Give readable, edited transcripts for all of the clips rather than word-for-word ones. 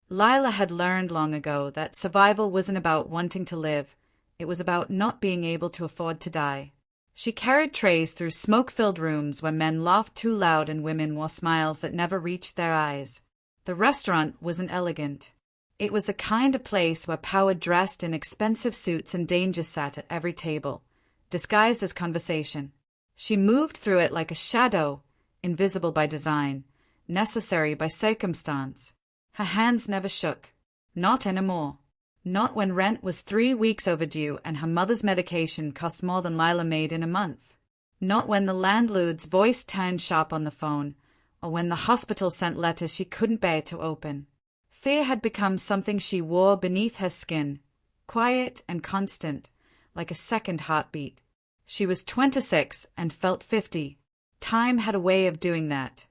Lila had learned long ago that survival wasn't about wanting to live, it was about not being able to afford to die. She carried trays through smoke-filled rooms where men laughed too loud and women wore smiles that never reached their eyes. The restaurant wasn't elegant. It was the kind of place where power dressed in expensive suits and danger sat at every table, disguised as conversation. She moved through it like a shadow, invisible by design, necessary by circumstance. Her hands never shook. Not anymore. Not when rent was 3 weeks overdue and her mother's medication cost more than Lila made in a month. Not when the landlord's voice turned sharp on the phone, or when the hospital sent letters she couldn't bear to open. Fear had become something she wore beneath her skin, quiet and constant, like a second heartbeat. She was 26 and felt 50. Time had a way of doing that,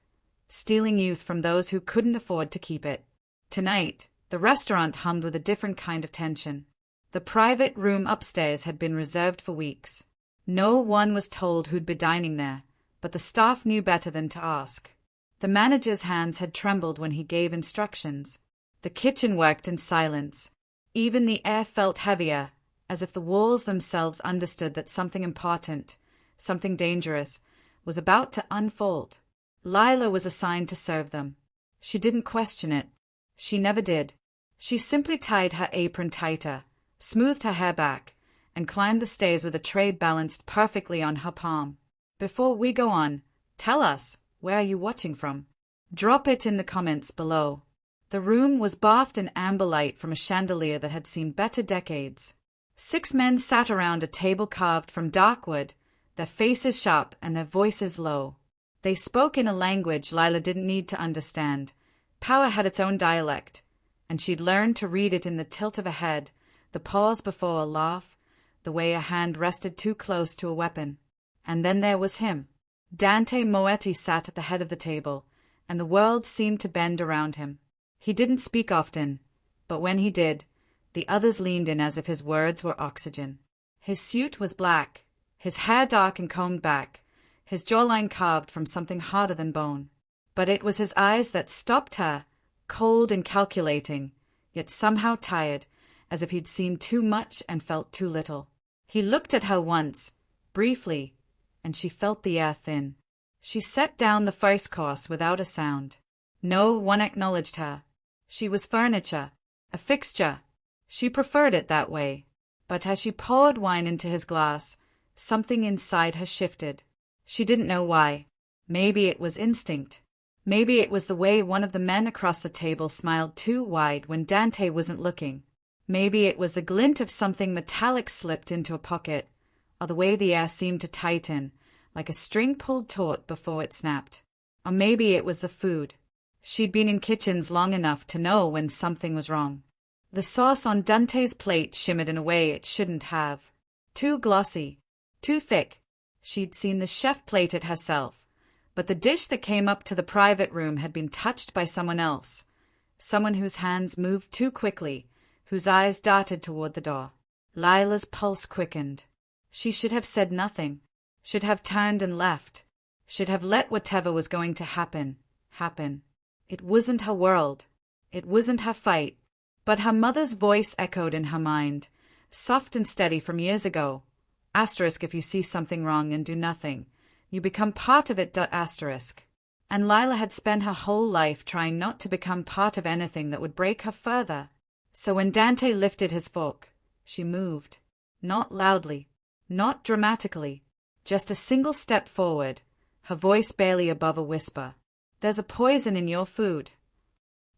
stealing youth from those who couldn't afford to keep it. Tonight, the restaurant hummed with a different kind of tension. The private room upstairs had been reserved for weeks. No one was told who'd be dining there, but the staff knew better than to ask. The manager's hands had trembled when he gave instructions. The kitchen worked in silence. Even the air felt heavier, as if the walls themselves understood that something important, something dangerous, was about to unfold. Lila was assigned to serve them. She didn't question it. She never did. She simply tied her apron tighter, smoothed her hair back, and climbed the stairs with a tray balanced perfectly on her palm. Before we go on, tell us, where are you watching from? Drop it in the comments below. The room was bathed in amber light from a chandelier that had seen better decades. 6 men sat around a table carved from dark wood, their faces sharp and their voices low. They spoke in a language Lila didn't need to understand. Power had its own dialect, and she'd learned to read it in the tilt of a head, the pause before a laugh, the way a hand rested too close to a weapon. And then there was him. Dante Moetti sat at the head of the table, and the world seemed to bend around him. He didn't speak often, but when he did, the others leaned in as if his words were oxygen. His suit was black, his hair dark and combed back, his jawline carved from something harder than bone. But it was his eyes that stopped her, cold and calculating, yet somehow tired, as if he'd seen too much and felt too little. He looked at her once, briefly, and she felt the air thin. She set down the first course without a sound. No one acknowledged her. She was furniture, a fixture. She preferred it that way. But as she poured wine into his glass, something inside her shifted. She didn't know why. Maybe it was instinct. Maybe it was the way one of the men across the table smiled too wide when Dante wasn't looking. Maybe it was the glint of something metallic slipped into a pocket, or the way the air seemed to tighten, like a string pulled taut before it snapped. Or maybe it was the food. She'd been in kitchens long enough to know when something was wrong. The sauce on Dante's plate shimmered in a way it shouldn't have. Too glossy, too thick. She'd seen the chef plate it herself, but the dish that came up to the private room had been touched by someone else, someone whose hands moved too quickly, whose eyes darted toward the door. Lila's pulse quickened. She should have said nothing, should have turned and left, should have let whatever was going to happen, happen. It wasn't her world. It wasn't her fight. But her mother's voice echoed in her mind, soft and steady from years ago. Asterisk if you see something wrong and do nothing, you become part of it. Asterisk. And Lila had spent her whole life trying not to become part of anything that would break her further. So when Dante lifted his fork, she moved. Not loudly, not dramatically, just a single step forward, her voice barely above a whisper. There's a poison in your food.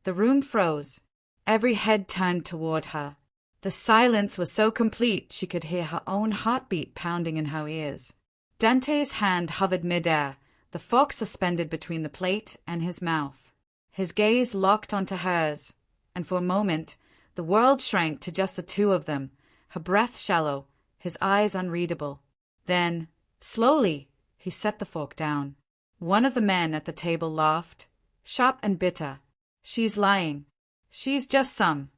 The room froze. Every head turned toward her. The silence was so complete she could hear her own heartbeat pounding in her ears. Dante's hand hovered midair, the fork suspended between the plate and his mouth. His gaze locked onto hers, and for a moment, the world shrank to just the two of them, her breath shallow, his eyes unreadable. Then, slowly, he set the fork down. One of the men at the table laughed, sharp and bitter. She's lying. She's just some.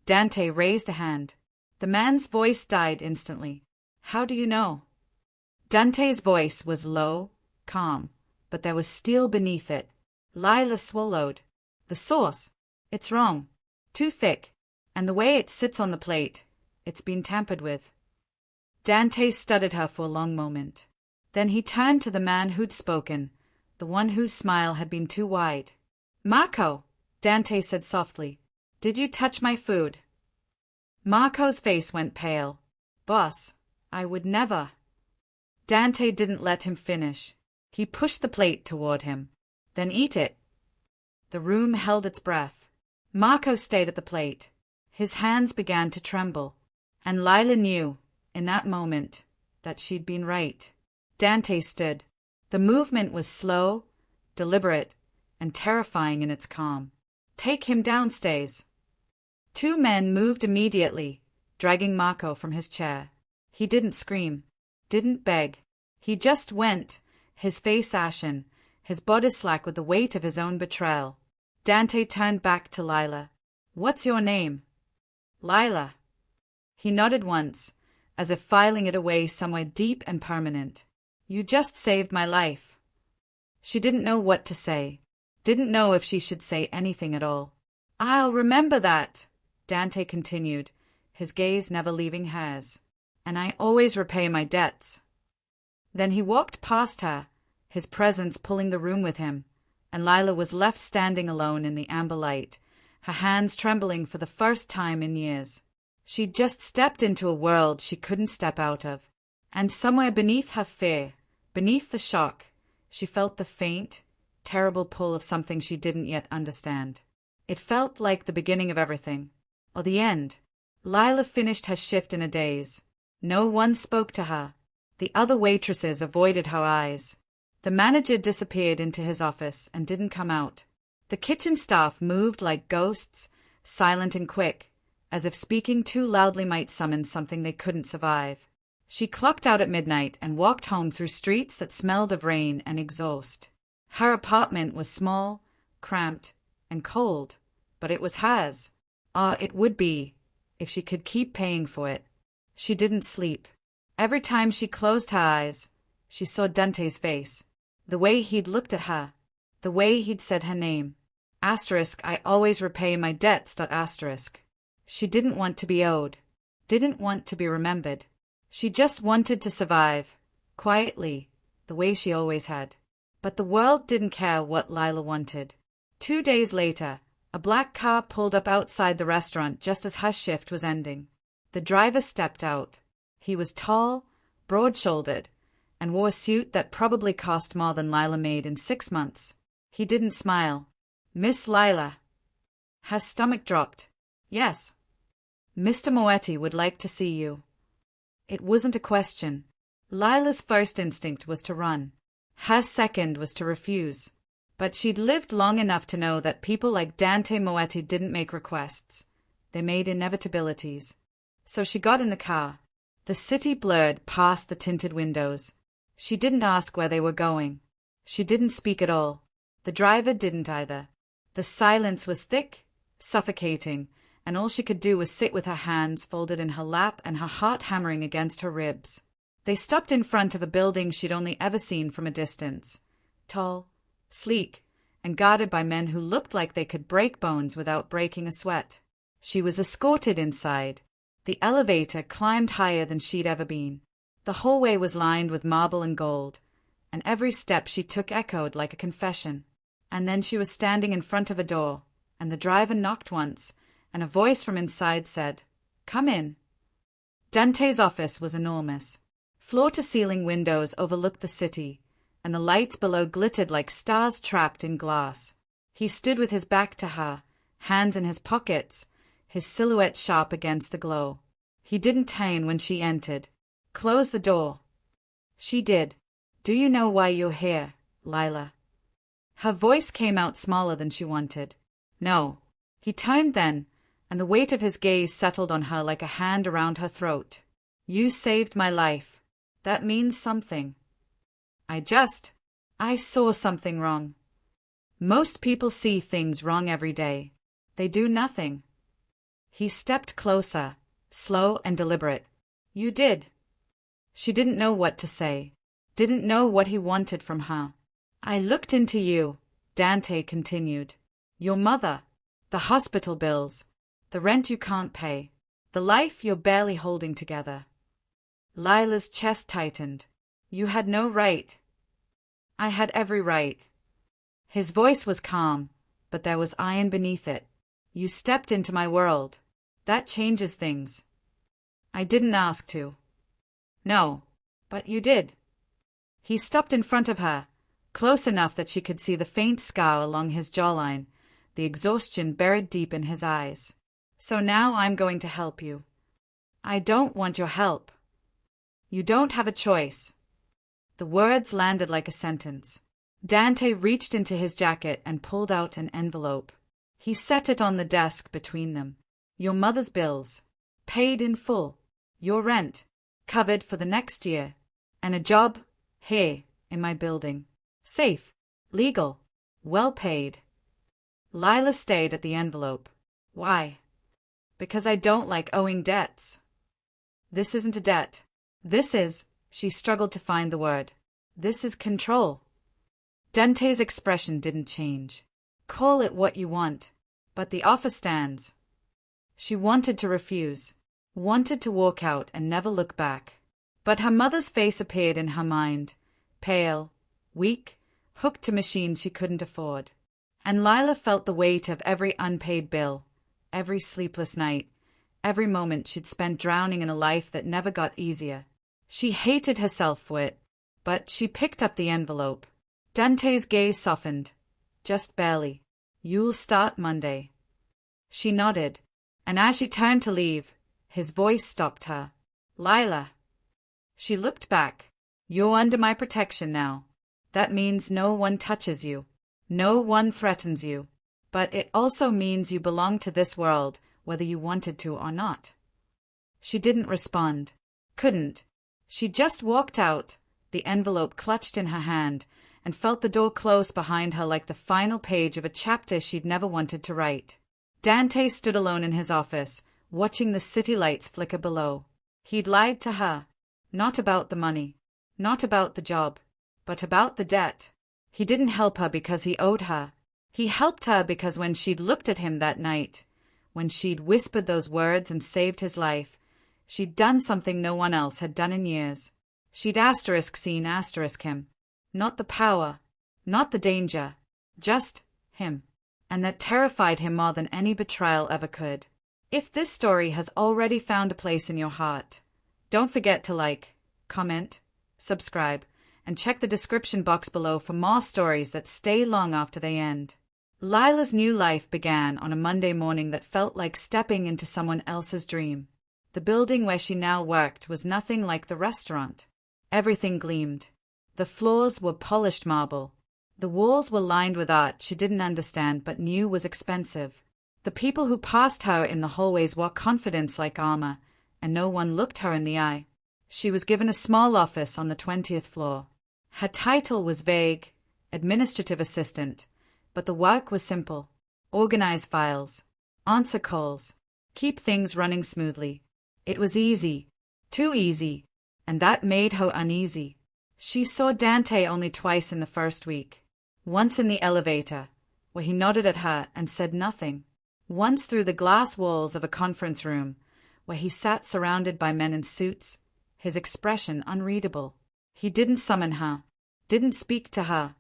Dante raised a hand. The man's voice died instantly. How do you know? Dante's voice was low, calm, but there was steel beneath it. Lila swallowed. The sauce. It's wrong. Too thick. And the way it sits on the plate, it's been tampered with. Dante studied her for a long moment. Then he turned to the man who'd spoken, the one whose smile had been too wide. Marco, Dante said softly, did you touch my food? Marco's face went pale. Boss, I would never. Dante didn't let him finish. He pushed the plate toward him. Then eat it. The room held its breath. Marco stayed at the plate. His hands began to tremble. And Lila knew, in that moment, that she'd been right. Dante stood. The movement was slow, deliberate, and terrifying in its calm. Take him downstairs. Two men moved immediately, dragging Marco from his chair. He didn't scream, didn't beg. He just went, his face ashen, his body slack with the weight of his own betrayal. Dante turned back to Lila. What's your name? Lila. He nodded once, as if filing it away somewhere deep and permanent. You just saved my life. She didn't know what to say, didn't know if she should say anything at all. I'll remember that, Dante continued, his gaze never leaving hers. And I always repay my debts. Then he walked past her, his presence pulling the room with him, and Lila was left standing alone in the amber light, her hands trembling for the first time in years. She'd just stepped into a world she couldn't step out of, and somewhere beneath her fear, beneath the shock, she felt the faint, terrible pull of something she didn't yet understand. It felt like the beginning of everything, or the end. Lila finished her shift in a daze. No one spoke to her. The other waitresses avoided her eyes. The manager disappeared into his office and didn't come out. The kitchen staff moved like ghosts, silent and quick, as if speaking too loudly might summon something they couldn't survive. She clocked out at midnight and walked home through streets that smelled of rain and exhaust. Her apartment was small, cramped, and cold, but it was hers. It would be, if she could keep paying for it. She didn't sleep. Every time she closed her eyes, she saw Dante's face, the way he'd looked at her, the way he'd said her name. I always repay my debts. She didn't want to be owed, didn't want to be remembered. She just wanted to survive, quietly, the way she always had. But the world didn't care what Lila wanted. 2 days later, a black car pulled up outside the restaurant just as her shift was ending. The driver stepped out. He was tall, broad-shouldered, and wore a suit that probably cost more than Lila made in 6 months. He didn't smile. Miss Lila. Her stomach dropped. Yes. Mr. Moetti would like to see you. It wasn't a question. Lila's first instinct was to run. Her second was to refuse. But she'd lived long enough to know that people like Dante Moetti didn't make requests. They made inevitabilities. So she got in the car. The city blurred past the tinted windows. She didn't ask where they were going. She didn't speak at all. The driver didn't either. The silence was thick, suffocating, and all she could do was sit with her hands folded in her lap and her heart hammering against her ribs. They stopped in front of a building she'd only ever seen from a distance. Tall, sleek, and guarded by men who looked like they could break bones without breaking a sweat. She was escorted inside. The elevator climbed higher than she'd ever been. The hallway was lined with marble and gold, and every step she took echoed like a confession. And then she was standing in front of a door, and the driver knocked once, and a voice from inside said, "Come in." Dante's office was enormous. Floor-to-ceiling windows overlooked the city, and the lights below glittered like stars trapped in glass. He stood with his back to her, hands in his pockets, his silhouette sharp against the glow. He didn't turn when she entered. "Close the door." She did. "Do you know why you're here, Lila?" Her voice came out smaller than she wanted. "No." He turned then, and the weight of his gaze settled on her like a hand around her throat. "You saved my life. That means something." I saw something wrong. Most people see things wrong every day. They do nothing." He stepped closer, slow and deliberate. "You did." She didn't know what to say, didn't know what he wanted from her. "I looked into you," Dante continued. "Your mother, The hospital bills. The rent you can't pay. The life you're barely holding together. Lila's chest tightened. You had no right. I had every right. His voice was calm, but there was iron beneath it. You stepped into my world. That changes things. I didn't ask to. No, but you did. He stopped in front of her, close enough that she could see the faint scar along his jawline, the exhaustion buried deep in his eyes. So now I'm going to help you. I don't want your help. You don't have a choice. The words landed like a sentence. Dante reached into his jacket and pulled out an envelope. He set it on the desk between them. Your mother's bills. Paid in full. Your rent. Covered for the next year. And a job, here, in my building. Safe. Legal. Well paid. Lila stayed at the envelope. Why? Because I don't like owing debts. This isn't a debt. This is, she struggled to find the word. This is control. Dante's expression didn't change. Call it what you want, but the offer stands. She wanted to refuse, wanted to walk out and never look back. But her mother's face appeared in her mind, pale, weak, hooked to machines she couldn't afford. And Lila felt the weight of every unpaid bill, every sleepless night, every moment she'd spent drowning in a life that never got easier. She hated herself for it, but she picked up the envelope. Dante's gaze softened, just barely. You'll start Monday. She nodded, and as she turned to leave, his voice stopped her. Lila. She looked back. You're under my protection now. That means no one touches you. No one threatens you. But it also means you belong to this world, whether you wanted to or not. She didn't respond. Couldn't. She just walked out, the envelope clutched in her hand, and felt the door close behind her like the final page of a chapter she'd never wanted to write. Dante stood alone in his office, watching the city lights flicker below. He'd lied to her. Not about the money. Not about the job. But about the debt. He didn't help her because he owed her. He helped her because when she'd looked at him that night, when she'd whispered those words and saved his life, she'd done something no one else had done in years. She'd seen him. Not the power, not the danger, just him. And that terrified him more than any betrayal ever could. If this story has already found a place in your heart, don't forget to like, comment, subscribe, and check the description box below for more stories that stay long after they end. Lila's new life began on a Monday morning that felt like stepping into someone else's dream. The building where she now worked was nothing like the restaurant. Everything gleamed. The floors were polished marble. The walls were lined with art she didn't understand but knew was expensive. The people who passed her in the hallways wore confidence like armor, and no one looked her in the eye. She was given a small office on the 20th floor. Her title was vague, administrative assistant, but the work was simple. Organize files, answer calls, keep things running smoothly. It was easy, too easy, and that made her uneasy. She saw Dante only twice in the first week. Once in the elevator, where he nodded at her and said nothing. Once through the glass walls of a conference room, where he sat surrounded by men in suits, his expression unreadable. He didn't summon her, didn't speak to her,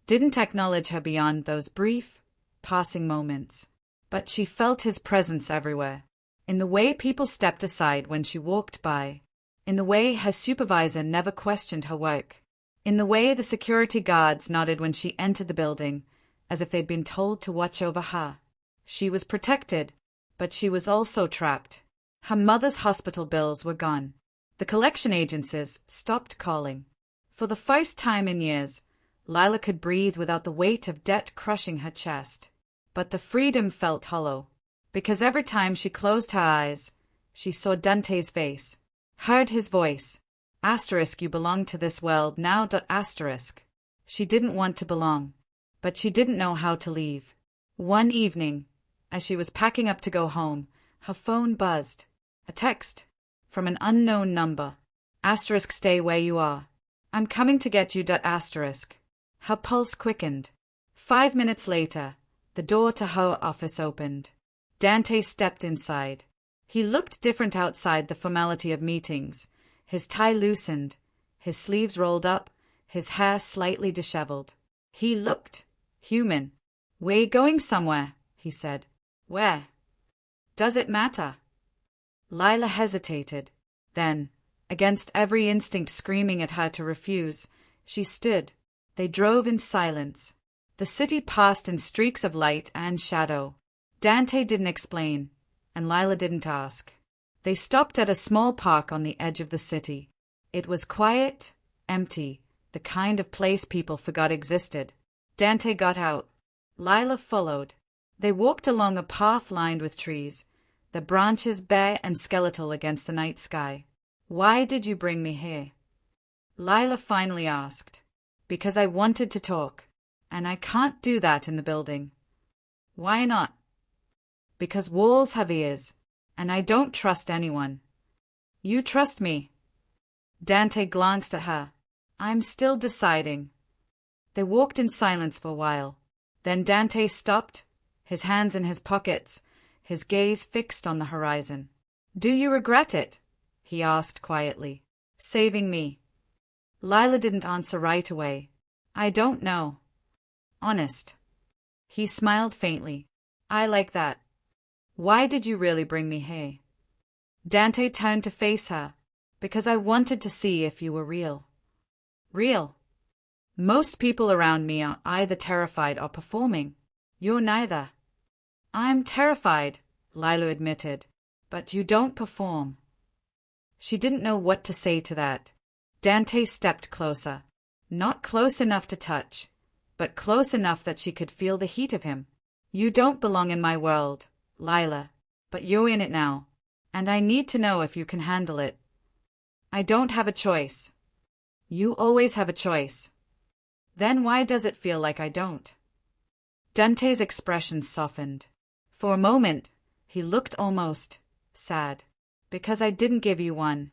didn't acknowledge her beyond those brief, passing moments. But she felt his presence everywhere. In the way people stepped aside when she walked by. In the way her supervisor never questioned her work. In the way the security guards nodded when she entered the building, as if they'd been told to watch over her. She was protected, but she was also trapped. Her mother's hospital bills were gone. The collection agencies stopped calling. For the first time in years, Lila could breathe without the weight of debt crushing her chest. But the freedom felt hollow, because every time she closed her eyes, she saw Dante's face. Heard his voice. You belong to this world now. She didn't want to belong, but she didn't know how to leave. One evening, as she was packing up to go home, her phone buzzed. A text from an unknown number. Stay where you are. I'm coming to get you. Her pulse quickened. 5 minutes later, The door to her office opened. Dante stepped inside. He looked different outside the formality of meetings. His tie loosened, his sleeves rolled up, his hair slightly disheveled. He looked human. "We're going somewhere," he said. "Where?" "Does it matter?" Lila hesitated. Then, against every instinct screaming at her to refuse, she stood. They drove in silence. The city passed in streaks of light and shadow. Dante didn't explain, and Lila didn't ask. They stopped at a small park on the edge of the city. It was quiet, empty, the kind of place people forgot existed. Dante got out. Lila followed. They walked along a path lined with trees, their branches bare and skeletal against the night sky. "Why did you bring me here?" Lila finally asked. "Because I wanted to talk, and I can't do that in the building." "Why not?" "Because walls have ears, and I don't trust anyone." "You trust me?" Dante glanced at her. "I'm still deciding." They walked in silence for a while. Then Dante stopped, his hands in his pockets, his gaze fixed on the horizon. "Do you regret it?" he asked quietly. "Saving me?" Lila didn't answer right away. "I don't know. Honest." He smiled faintly. "I like that. Why did you really bring me here?" Dante turned to face her. "Because I wanted to see if you were real." "Real?" "Most people around me are either terrified or performing. You're neither." "I'm terrified," Lila admitted, "but you don't perform." She didn't know what to say to that. Dante stepped closer. Not close enough to touch, but close enough that she could feel the heat of him. "You don't belong in my world, Lila, but you're in it now, and I need to know if you can handle it." "I don't have a choice." "You always have a choice." "Then why does it feel like I don't?" Dante's expression softened. For a moment, he looked almost sad. "Because I didn't give you one."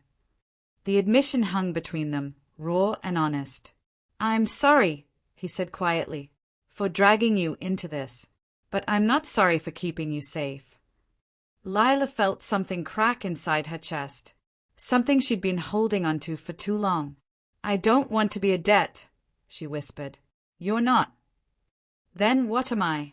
The admission hung between them, raw and honest. "I'm sorry," he said quietly, "for dragging you into this. But I'm not sorry for keeping you safe." Lila felt something crack inside her chest, something she'd been holding onto for too long. "I don't want to be a debt," she whispered. "You're not." "Then what am I?"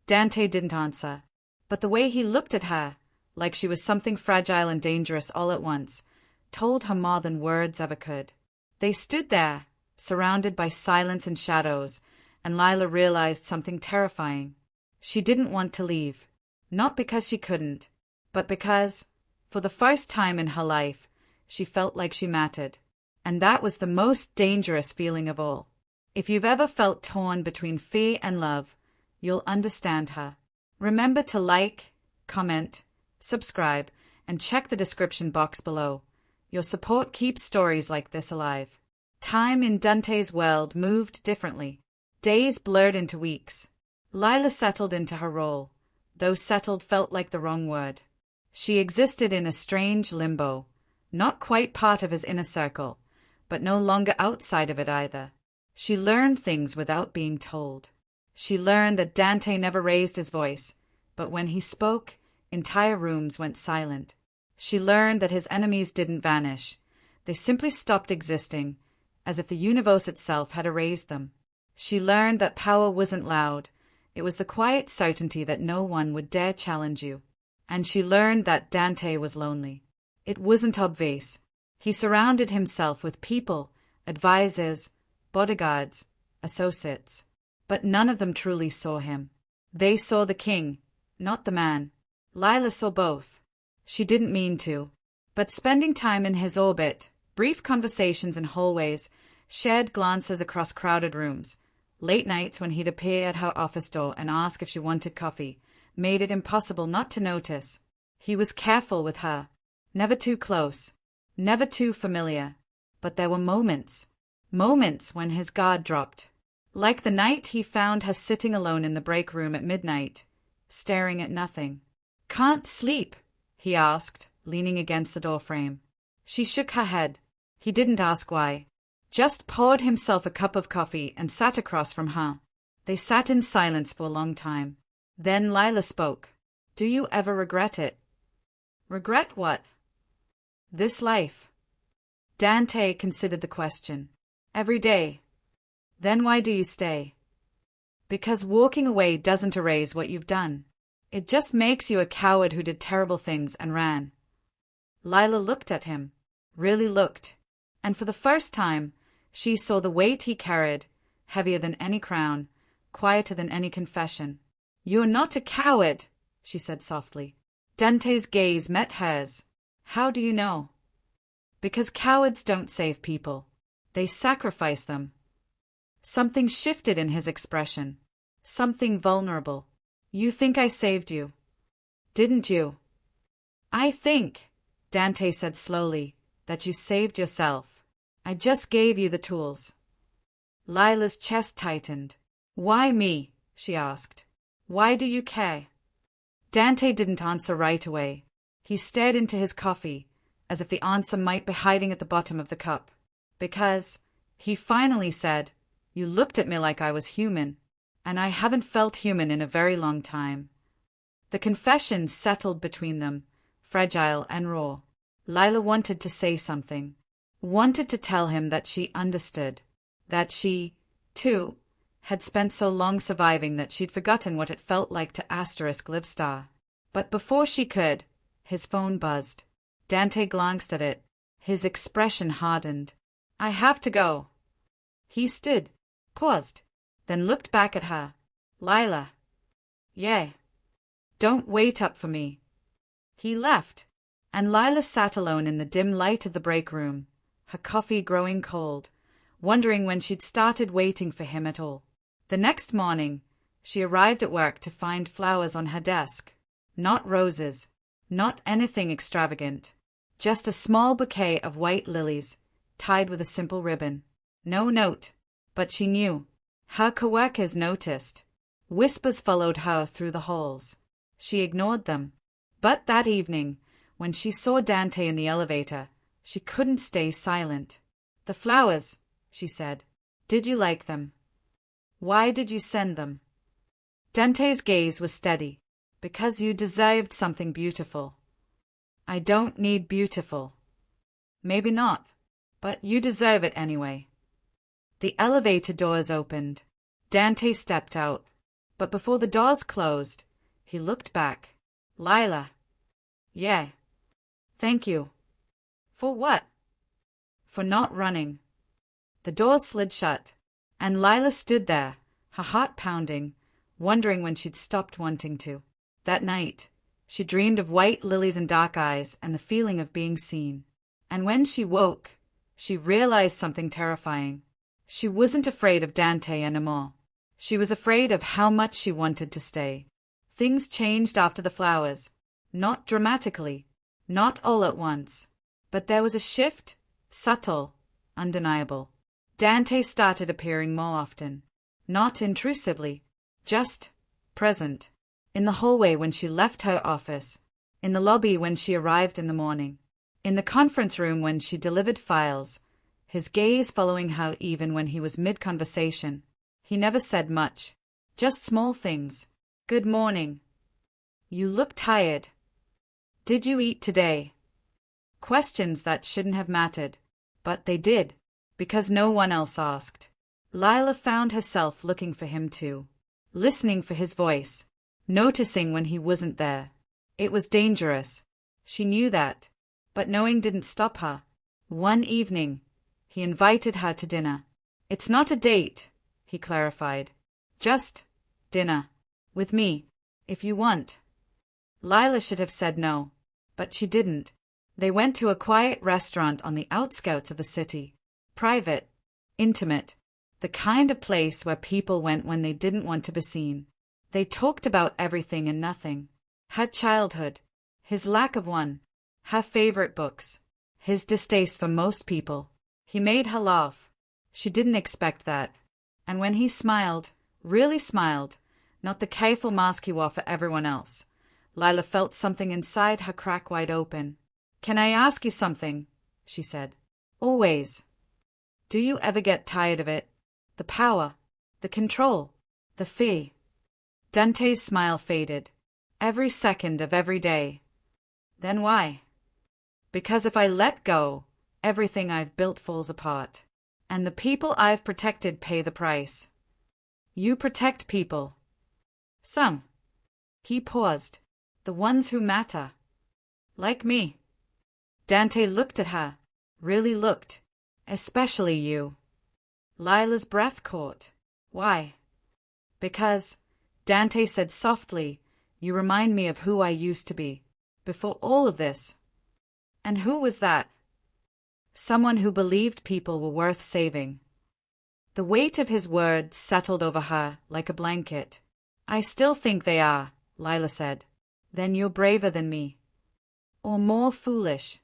Dante didn't answer, but the way he looked at her, like she was something fragile and dangerous all at once, told her more than words ever could. They stood there, surrounded by silence and shadows, and Lila realized something terrifying. She didn't want to leave, not because she couldn't, but because, for the first time in her life, she felt like she mattered. And that was the most dangerous feeling of all. If you've ever felt torn between fear and love, you'll understand her. Remember to like, comment, subscribe, and check the description box below. Your support keeps stories like this alive. Time in Dante's world moved differently. Days blurred into weeks. Lila settled into her role, though settled felt like the wrong word. She existed in a strange limbo, not quite part of his inner circle, but no longer outside of it either. She learned things without being told. She learned that Dante never raised his voice, but when he spoke, entire rooms went silent. She learned that his enemies didn't vanish. They simply stopped existing, as if the universe itself had erased them. She learned that power wasn't loud. It was the quiet certainty that no one would dare challenge you. And she learned that Dante was lonely. It wasn't obvious. He surrounded himself with people, advisors, bodyguards, associates. But none of them truly saw him. They saw the king, not the man. Lila saw both. She didn't mean to. But spending time in his orbit, brief conversations in hallways, shared glances across crowded rooms, late nights when he'd appear at her office door and ask if she wanted coffee, made it impossible not to notice. He was careful with her. Never too close. Never too familiar. But there were moments when his guard dropped. Like the night he found her sitting alone in the break room at midnight, staring at nothing. "Can't sleep?" he asked, leaning against the doorframe. She shook her head. He didn't ask why. Just poured himself a cup of coffee and sat across from her. They sat in silence for a long time. Then Lila spoke. Do you ever regret it? Regret what? This life. Dante considered the question. Every day. Then why do you stay? Because walking away doesn't erase what you've done. It just makes you a coward who did terrible things and ran. Lila looked at him. Really looked. And for the first time, she saw the weight he carried, heavier than any crown, quieter than any confession. You're not a coward, she said softly. Dante's gaze met hers. How do you know? Because cowards don't save people. They sacrifice them. Something shifted in his expression. Something vulnerable. You think I saved you? Didn't you? I think, Dante said slowly, that you saved yourself. I just gave you the tools. Lila's chest tightened. Why me? She asked. Why do you care? Dante didn't answer right away. He stared into his coffee, as if the answer might be hiding at the bottom of the cup. Because, he finally said, you looked at me like I was human, and I haven't felt human in a very long time. The confession settled between them, fragile and raw. Lila wanted to say something, wanted to tell him that she understood, that she, too, had spent so long surviving that she'd forgotten what it felt like to live star. But before she could, his phone buzzed. Dante glanced at it. His expression hardened. I have to go. He stood, paused, then looked back at her. Lila. Yeah. Don't wait up for me. He left, and Lila sat alone in the dim light of the break room, her coffee growing cold, wondering when she'd started waiting for him at all. The next morning, she arrived at work to find flowers on her desk. Not roses, not anything extravagant, just a small bouquet of white lilies, tied with a simple ribbon. No note, but she knew. Her coworkers noticed. Whispers followed her through the halls. She ignored them. But that evening, when she saw Dante in the elevator, she couldn't stay silent. The flowers, she said. Did you like them? Why did you send them? Dante's gaze was steady. Because you deserved something beautiful. I don't need beautiful. Maybe not, but you deserve it anyway. The elevator doors opened. Dante stepped out, but before the doors closed, he looked back. Lila. Yeah. Thank you. For what? For not running. The door slid shut, and Lila stood there, her heart pounding, wondering when she'd stopped wanting to. That night, she dreamed of white lilies and dark eyes and the feeling of being seen. And when she woke, she realized something terrifying. She wasn't afraid of Dante anymore. She was afraid of how much she wanted to stay. Things changed after the flowers. Not dramatically, not all at once. But there was a shift, subtle, undeniable. Dante started appearing more often. Not intrusively, just present. In the hallway when she left her office, in the lobby when she arrived in the morning, in the conference room when she delivered files, his gaze following her even when he was mid-conversation. He never said much, just small things. Good morning. You look tired. Did you eat today? Questions that shouldn't have mattered, but they did, because no one else asked. Lila found herself looking for him too, listening for his voice. Noticing when he wasn't there. It was dangerous. She knew that. But knowing didn't stop her. One evening, he invited her to dinner. It's not a date, he clarified. Just dinner. With me, if you want. Lila should have said no, but she didn't. They went to a quiet restaurant on the outskirts of the city. Private, intimate, the kind of place where people went when they didn't want to be seen. They talked about everything and nothing. Her childhood, his lack of one, her favorite books, his distaste for most people. He made her laugh. She didn't expect that. And when he smiled, really smiled, not the careful mask he wore for everyone else, Lila felt something inside her crack wide open. Can I ask you something? She said. Always. Do you ever get tired of it? The power, the control. The fear. Dante's smile faded. Every second of every day. Then why? Because if I let go, everything I've built falls apart. And the people I've protected pay the price. You protect people. Some. He paused. The ones who matter. Like me. Dante looked at her. Really looked. Especially you. Lila's breath caught. Why? Because, Dante said softly, you remind me of who I used to be. Before all of this. And who was that? Someone who believed people were worth saving. The weight of his words settled over her like a blanket. I still think they are, Lila said. Then you're braver than me. Or more foolish.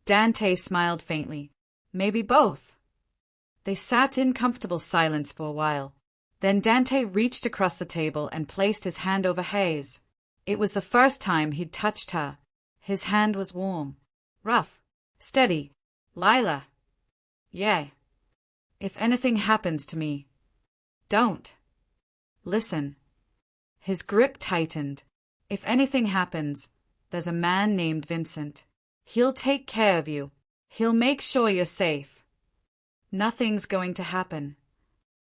Dante smiled faintly. Maybe both. They sat in comfortable silence for a while. Then Dante reached across the table and placed his hand over Hayes. It was the first time he'd touched her. His hand was warm. Rough. Steady. Lila. Yeah. If anything happens to me. Don't. Listen. His grip tightened. If anything happens, there's a man named Vincent. He'll take care of you. He'll make sure you're safe. Nothing's going to happen.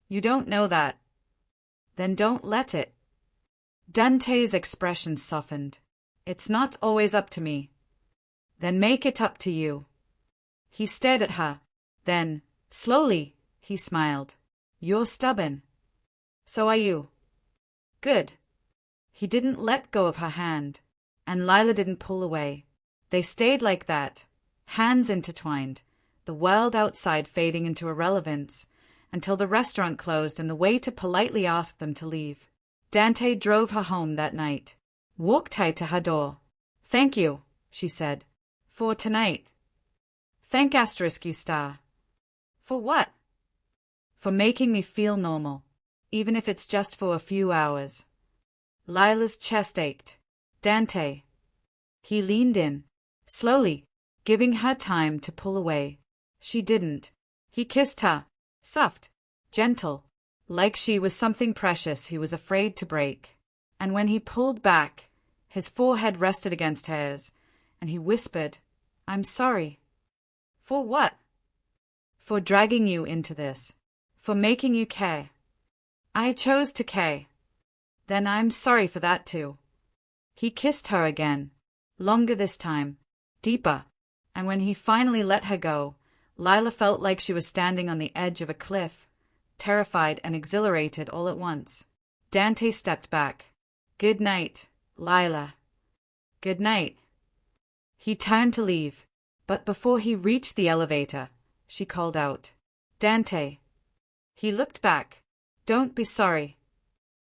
You don't know that. Then don't let it. Dante's expression softened. It's not always up to me. Then make it up to you. He stared at her. Then, slowly, he smiled. You're stubborn. So are you. Good. He didn't let go of her hand, and Lila didn't pull away. They stayed like that, hands intertwined, the world outside fading into irrelevance, until the restaurant closed and the waiter politely asked them to leave. Dante drove her home that night, walked her to her door. Thank you, she said. For tonight. Thank you star. For what? For making me feel normal, even if it's just for a few hours. Lila's chest ached. Dante. He leaned in, slowly, giving her time to pull away. She didn't. He kissed her, soft, gentle, like she was something precious he was afraid to break. And when he pulled back, his forehead rested against hers, and he whispered, I'm sorry. For what? For dragging you into this. For making you care. I chose to care. Then I'm sorry for that too. He kissed her again, longer this time, deeper, and when he finally let her go, Lila felt like she was standing on the edge of a cliff, terrified and exhilarated all at once. Dante stepped back. Good night, Lila. Good night. He turned to leave, but before he reached the elevator, she called out, Dante. He looked back. Don't be sorry.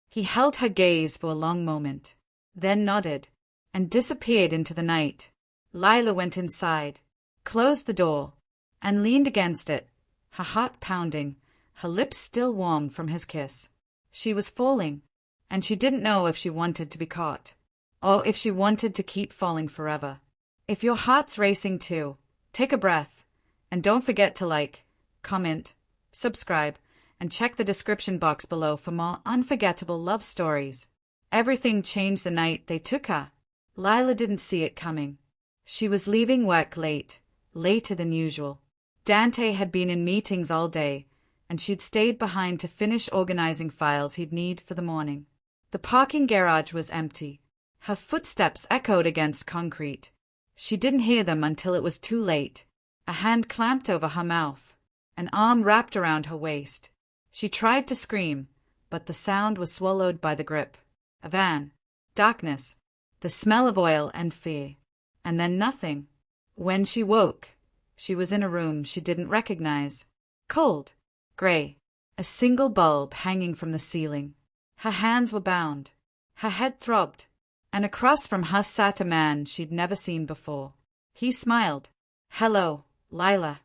He held her gaze for a long moment, then nodded, and disappeared into the night. Lila went inside, closed the door, and leaned against it, her heart pounding, her lips still warm from his kiss. She was falling, and she didn't know if she wanted to be caught, or if she wanted to keep falling forever. If your heart's racing too, take a breath, and don't forget to like, comment, subscribe, and check the description box below for more unforgettable love stories. Everything changed the night they took her. Lila didn't see it coming. She was leaving work late, later than usual. Dante had been in meetings all day, and she'd stayed behind to finish organizing files he'd need for the morning. The parking garage was empty. Her footsteps echoed against concrete. She didn't hear them until it was too late. A hand clamped over her mouth, an arm wrapped around her waist. She tried to scream, but the sound was swallowed by the grip. A van. Darkness. The smell of oil and fear. And then nothing. When she woke, she was in a room she didn't recognize. Cold. Gray. A single bulb hanging from the ceiling. Her hands were bound. Her head throbbed. And across from her sat a man she'd never seen before. He smiled. Hello, Lila.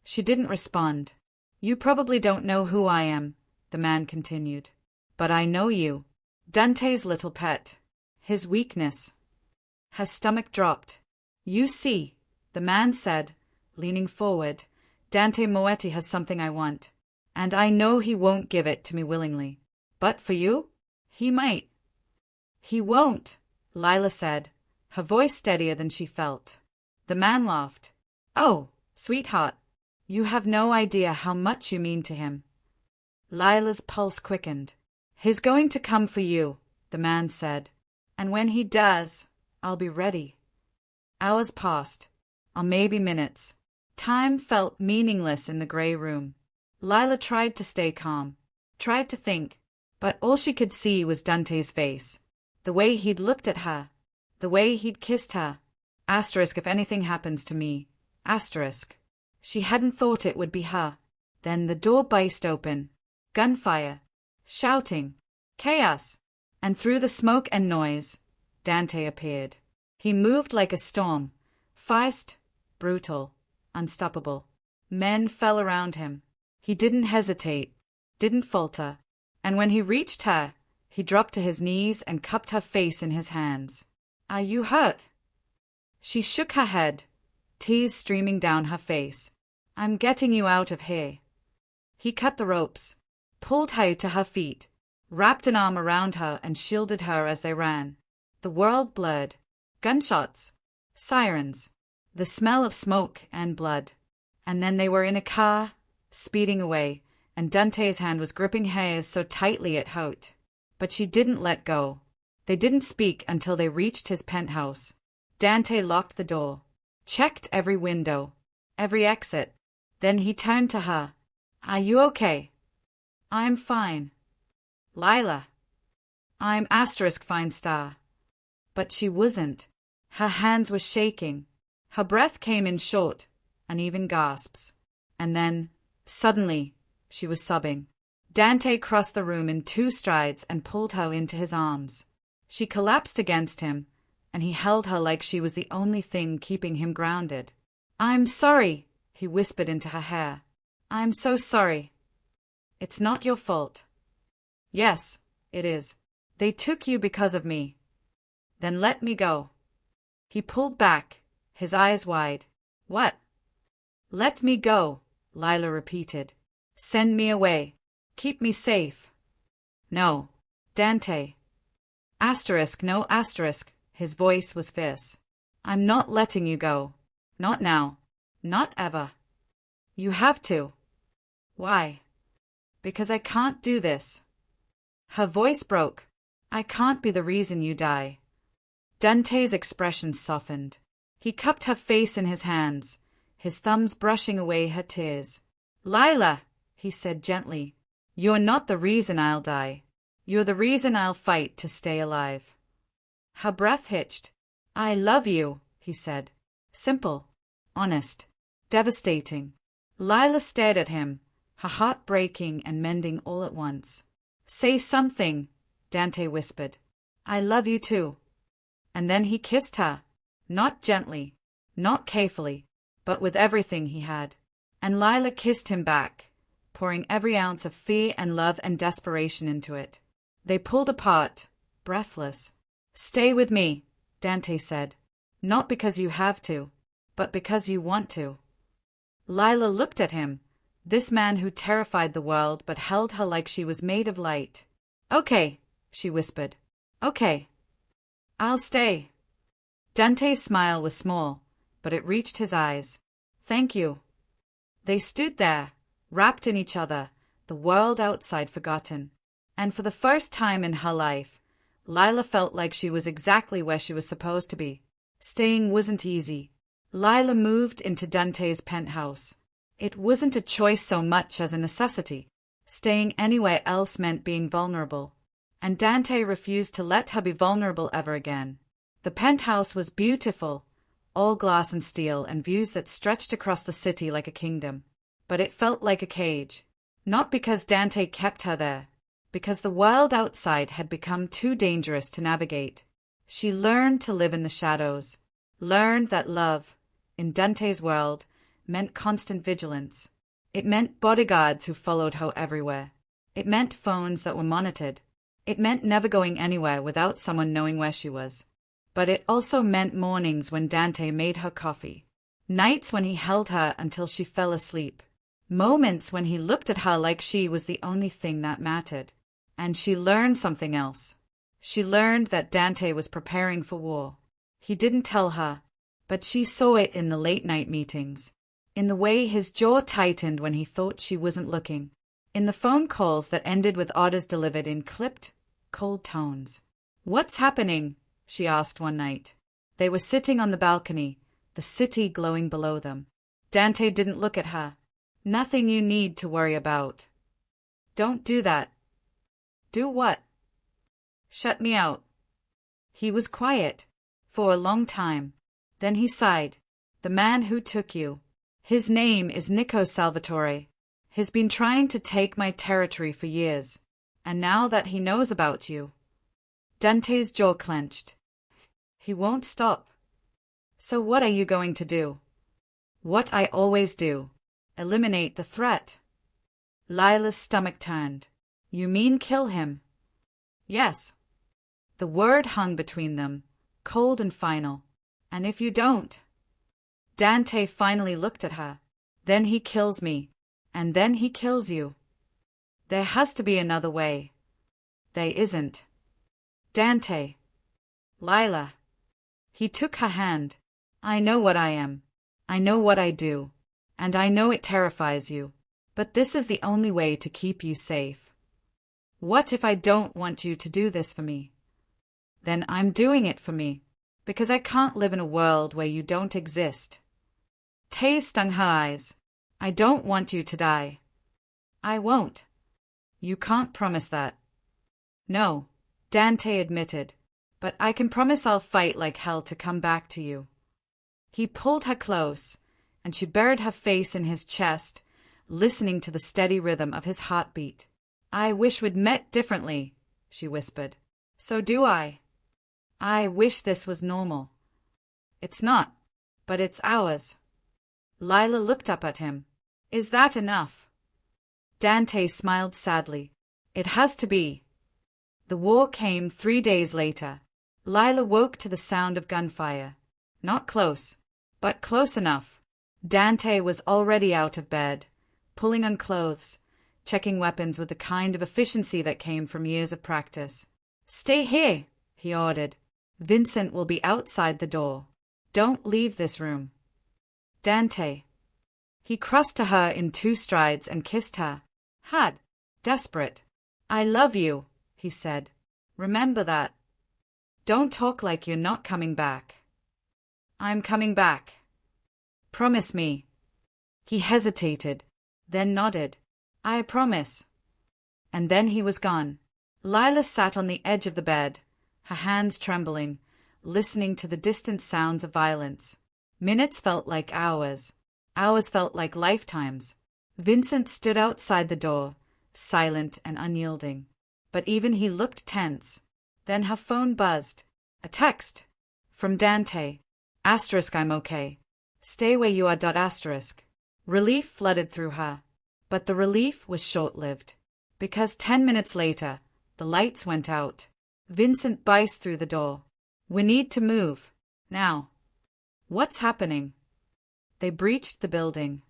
She didn't respond. You probably don't know who I am, the man continued. But I know you. Dante's little pet. His weakness. Her stomach dropped. You see, the man said, leaning forward, Dante Moetti has something I want. And I know he won't give it to me willingly. But for you? He might. He won't, Lila said, her voice steadier than she felt. The man laughed. Oh, sweetheart, you have no idea how much you mean to him. Lila's pulse quickened. He's going to come for you, the man said. And when he does, I'll be ready. Hours passed, or maybe minutes. Time felt meaningless in the grey room. Lila tried to stay calm, tried to think, but all she could see was Dante's face. The way he'd looked at her, the way he'd kissed her. Asterisk if anything happens to me. Asterisk. She hadn't thought it would be her. Then the door burst open. Gunfire. Shouting. Chaos. And through the smoke and noise, Dante appeared. He moved like a storm. Fast, brutal, unstoppable. Men fell around him. He didn't hesitate, didn't falter. And when he reached her, he dropped to his knees and cupped her face in his hands. Are you hurt? She shook her head, tears streaming down her face. I'm getting you out of here. He cut the ropes, pulled her to her feet, wrapped an arm around her and shielded her as they ran. The world blurred. Gunshots, sirens, the smell of smoke and blood. And then they were in a car, speeding away, and Dante's hand was gripping hers so tightly it hurt. But she didn't let go. They didn't speak until they reached his penthouse. Dante locked the door, checked every window, every exit. Then he turned to her. Are you okay? I'm fine. Lila. I'm fine star. But she wasn't. Her hands were shaking. Her breath came in short, uneven gasps. And then, suddenly, she was sobbing. Dante crossed the room in 2 strides and pulled her into his arms. She collapsed against him, and he held her like she was the only thing keeping him grounded. I'm sorry, he whispered into her hair. I'm so sorry. It's not your fault. Yes, it is. They took you because of me. Then let me go. He pulled back, his eyes wide. What? Let me go, Lila repeated. Send me away. Keep me safe. No, Dante. Asterisk, no asterisk. His voice was fierce. I'm not letting you go. Not now. Not ever. You have to. Why? Because I can't do this. Her voice broke. I can't be the reason you die. Dante's expression softened. He cupped her face in his hands, his thumbs brushing away her tears. Lila, he said gently, you're not the reason I'll die. You're the reason I'll fight to stay alive. Her breath hitched. I love you, he said. Simple, honest, devastating. Lila stared at him, her heart breaking and mending all at once. Say something, Dante whispered. I love you too. And then he kissed her, not gently, not carefully, but with everything he had. And Lila kissed him back, pouring every ounce of fear and love and desperation into it. They pulled apart, breathless. Stay with me, Dante said. Not because you have to, but because you want to. Lila looked at him, this man who terrified the world but held her like she was made of light. Okay, she whispered. Okay. I'll stay. Dante's smile was small, but it reached his eyes. Thank you. They stood there, wrapped in each other, the world outside forgotten. And for the first time in her life, Lila felt like she was exactly where she was supposed to be. Staying wasn't easy. Lila moved into Dante's penthouse. It wasn't a choice so much as a necessity. Staying anywhere else meant being vulnerable. And Dante refused to let her be vulnerable ever again. The penthouse was beautiful, all glass and steel and views that stretched across the city like a kingdom. But it felt like a cage. Not because Dante kept her there, because the world outside had become too dangerous to navigate. She learned to live in the shadows, learned that love, in Dante's world, meant constant vigilance. It meant bodyguards who followed her everywhere. It meant phones that were monitored. It meant never going anywhere without someone knowing where she was. But it also meant mornings when Dante made her coffee, nights when he held her until she fell asleep, moments when he looked at her like she was the only thing that mattered. And she learned something else. She learned that Dante was preparing for war. He didn't tell her, but she saw it in the late-night meetings, in the way his jaw tightened when he thought she wasn't looking, in the phone calls that ended with orders delivered in clipped, cold tones. "What's happening?" she asked one night. They were sitting on the balcony, the city glowing below them. Dante didn't look at her. "Nothing you need to worry about." "Don't do that." "Do what?" "Shut me out." He was quiet for a long time. Then he sighed. "The man who took you. His name is Nico Salvatore. He's been trying to take my territory for years. And now that he knows about you—" Dante's jaw clenched. "He won't stop." "So what are you going to do?" "What I always do. Eliminate the threat." Lila's stomach turned. "You mean kill him?" "Yes." The word hung between them, cold and final. "And if you don't?" Dante finally looked at her. "Then he kills me. And then he kills you. There has to be another way." "There isn't." "Dante." "Lila." He took her hand. "I know what I am. I know what I do. And I know it terrifies you. But this is the only way to keep you safe." "What if I don't want you to do this for me?" "Then I'm doing it for me. Because I can't live in a world where you don't exist." Tay stung her eyes. "I don't want you to die." "I won't." "You can't promise that." "No," Dante admitted. "But I can promise I'll fight like hell to come back to you." He pulled her close, and she buried her face in his chest, listening to the steady rhythm of his heartbeat. "I wish we'd met differently," she whispered. "So do I. I wish this was normal." "It's not, but it's ours." Lila looked up at him. "Is that enough?" Dante smiled sadly. "It has to be." The war came 3 days later. Lila woke to the sound of gunfire. Not close, but close enough. Dante was already out of bed, pulling on clothes, checking weapons with the kind of efficiency that came from years of practice. "Stay here," he ordered. "Vincent will be outside the door. Don't leave this room." "Dante." He crossed to her in 2 strides and kissed her. Hard, desperate. "I love you," he said. "Remember that. Don't talk like you're not coming back." "I'm coming back." "Promise me." He hesitated, then nodded. "I promise." And then he was gone. Lila sat on the edge of the bed, her hands trembling, listening to the distant sounds of violence. Minutes felt like hours. Hours felt like lifetimes. Vincent stood outside the door, silent and unyielding. But even he looked tense. Then her phone buzzed. A text. From Dante. Asterisk, "I'm okay. Stay where you are. Asterisk." Relief flooded through her. But the relief was short-lived. Because 10 minutes later, the lights went out. Vincent burst through the door. "We need to move. Now." "What's happening?" They breached the building.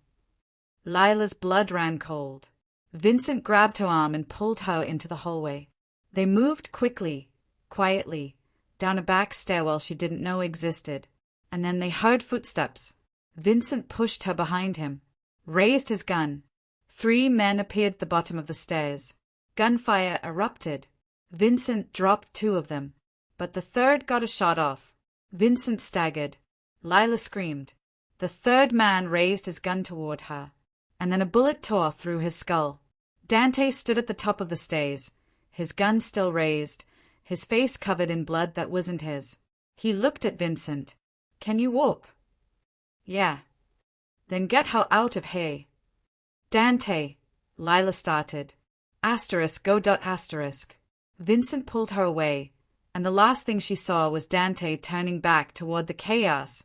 Lila's blood ran cold. Vincent grabbed her arm and pulled her into the hallway. They moved quickly, quietly, down a back stairwell she didn't know existed. And then they heard footsteps. Vincent pushed her behind him, raised his gun. 3 men appeared at the bottom of the stairs. Gunfire erupted. Vincent dropped 2 of them, but the 3rd got a shot off. Vincent staggered. Lila screamed. The 3rd man raised his gun toward her, and then a bullet tore through his skull. Dante stood at the top of the stairs, his gun still raised, his face covered in blood that wasn't his. He looked at Vincent. "Can you walk?" "Yeah." "Then get her out of here." "Dante," Lila started. Asterisk, go. Asterisk. Vincent pulled her away, and the last thing she saw was Dante turning back toward the chaos,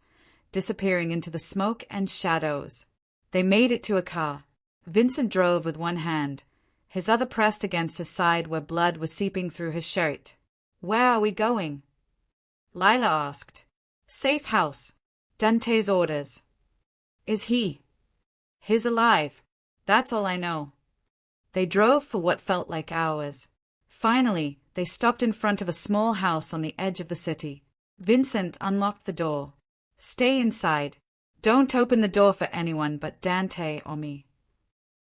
disappearing into the smoke and shadows. They made it to a car. Vincent drove with one hand, his other pressed against his side where blood was seeping through his shirt. "Where are we going?" Lila asked. "Safe house. Dante's orders." "Is he?" "He's alive. That's all I know." They drove for what felt like hours. Finally, they stopped in front of a small house on the edge of the city. Vincent unlocked the door. "Stay inside. Don't open the door for anyone but Dante or me."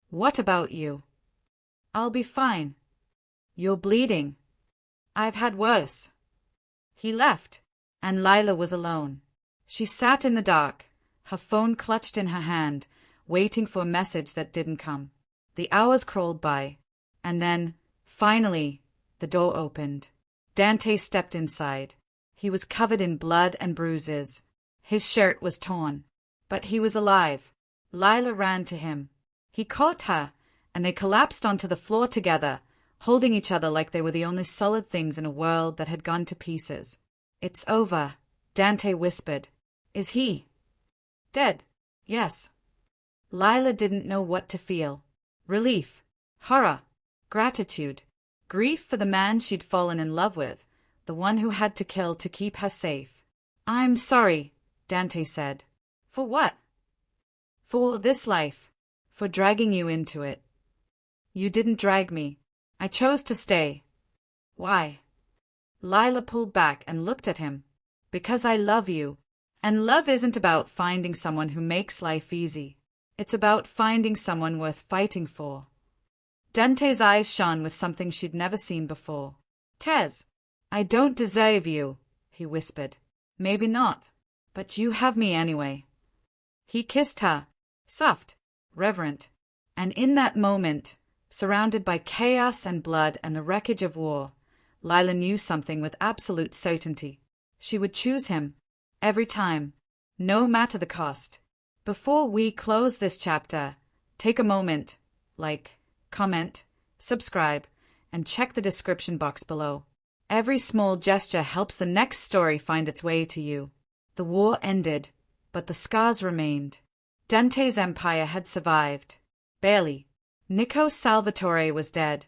"What about you?" "I'll be fine." "You're bleeding." "I've had worse." He left, and Lila was alone. She sat in the dark, her phone clutched in her hand, waiting for a message that didn't come. The hours crawled by, and then, finally, the door opened. Dante stepped inside. He was covered in blood and bruises. His shirt was torn, but he was alive. Lila ran to him. He caught her, and they collapsed onto the floor together, holding each other like they were the only solid things in a world that had gone to pieces. "It's over," Dante whispered. "Is he dead?" "Yes." Lila didn't know what to feel. Relief, horror, gratitude, grief for the man she'd fallen in love with, the one who had to kill to keep her safe. "I'm sorry," Dante said. "For what?" "For this life. For dragging you into it." "You didn't drag me. I chose to stay." "Why?" Lila pulled back and looked at him. "Because I love you. And love isn't about finding someone who makes life easy. It's about finding someone worth fighting for." Dante's eyes shone with something she'd never seen before. "Tez, I don't deserve you," he whispered. "Maybe not, but you have me anyway." He kissed her, soft, reverent, and in that moment, surrounded by chaos and blood and the wreckage of war, Lila knew something with absolute certainty. She would choose him, every time, no matter the cost. Before we close this chapter, take a moment, comment, subscribe, and check the description box below. Every small gesture helps the next story find its way to you. The war ended, but the scars remained. Dante's empire had survived. Barely. Nico Salvatore was dead,